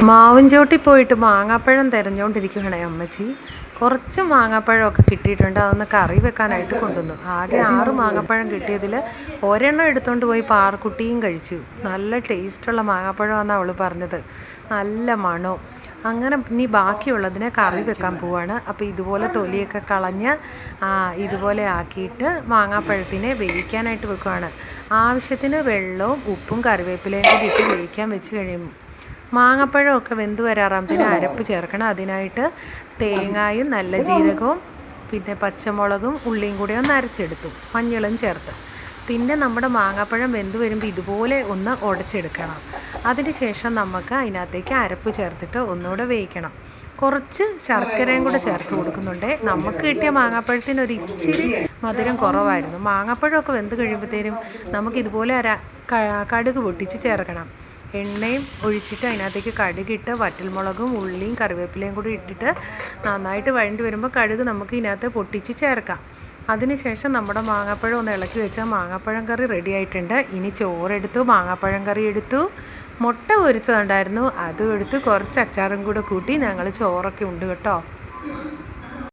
മാവിൻ ചോട്ടിൽ പോയിട്ട് മാങ്ങാപ്പഴം തിരഞ്ഞുകൊണ്ടിരിക്കുകയാണേ അമ്മച്ചി. കുറച്ച് മാങ്ങാപ്പഴമൊക്കെ കിട്ടിയിട്ടുണ്ട്. അതൊന്ന് കറി വെക്കാനായിട്ട് കൊണ്ടുവന്നു. ആകെ 6 മാങ്ങാപ്പഴം കിട്ടിയതിൽ ഒരെണ്ണം എടുത്തുകൊണ്ട് പോയി പാറക്കുട്ടിയും കഴിച്ചു. നല്ല ടേസ്റ്റുള്ള മാങ്ങാപ്പഴമാണെന്നാണ് അവൾ പറഞ്ഞത്. നല്ല മണവും. അങ്ങനെ ഇനി ബാക്കിയുള്ളതിനെ കറി വെക്കാൻ പോവാണ്. അപ്പോൾ ഇതുപോലെ തൊലിയൊക്കെ കളഞ്ഞ് ഇതുപോലെ ആക്കിയിട്ട് മാങ്ങാപ്പഴത്തിനെ വേവിക്കാനായിട്ട് വെക്കുവാണ്. ആവശ്യത്തിന് വെള്ളവും ഉപ്പും കറിവേപ്പിലയും കൂടി ഇട്ട് വേവിക്കാൻ വെച്ച് കഴിയും. മാങ്ങാപ്പഴമൊക്കെ വെന്ത് വരാറാകുമ്പത്തിന് അരപ്പ് ചേർക്കണം. അതിനായിട്ട് തേങ്ങയും നല്ല ജീരകവും പിന്നെ പച്ചമുളകും ഉള്ളിയും കൂടി ഒന്ന് അരച്ചെടുത്തു, മഞ്ഞളും ചേർത്ത്. പിന്നെ നമ്മുടെ മാങ്ങാപ്പഴം വെന്ത് വരുമ്പോൾ ഇതുപോലെ ഒന്ന് ഉടച്ചെടുക്കണം. അതിന് ശേഷം നമുക്ക് അതിനകത്തേക്ക് അരപ്പ് ചേർത്തിട്ട് ഒന്നുകൂടെ വേവിക്കണം. കുറച്ച് ശർക്കരയും കൂടെ ചേർത്ത് കൊടുക്കുന്നുണ്ട്. നമുക്ക് കിട്ടിയ മാങ്ങാപ്പഴത്തിന് ഒരു ഇച്ചിരി മധുരം കുറവായിരുന്നു. മാങ്ങാപ്പഴമൊക്കെ വെന്ത് കഴിയുമ്പോഴത്തേനും നമുക്കിതുപോലെ കടുക് പൊട്ടിച്ച് ചേർക്കണം. എണ്ണയും ഒഴിച്ചിട്ട് അതിനകത്തേക്ക് കടുകിട്ട് വറ്റൽമുളകും ഉള്ളിയും കറിവേപ്പിലയും കൂടി ഇട്ടിട്ട് നന്നായിട്ട് വഴണ്ടി വരുമ്പോൾ കടുക് നമുക്ക് ഇതിനകത്ത് പൊട്ടിച്ച് ചേർക്കാം. അതിനുശേഷം നമ്മുടെ മാങ്ങാപ്പഴം ഒന്ന് ഇളക്കി വെച്ചാൽ മാങ്ങാപ്പഴം കറി റെഡി ആയിട്ടുണ്ട്. ഇനി ചോറെടുത്തു, മാങ്ങാപ്പഴം കറി എടുത്തു, മുട്ട പൊരിച്ചതുണ്ടായിരുന്നു അതും എടുത്ത് കുറച്ച് അച്ചാറും കൂടെ കൂട്ടി ഞങ്ങൾ ചോറൊക്കെ ഉണ്ട് കേട്ടോ.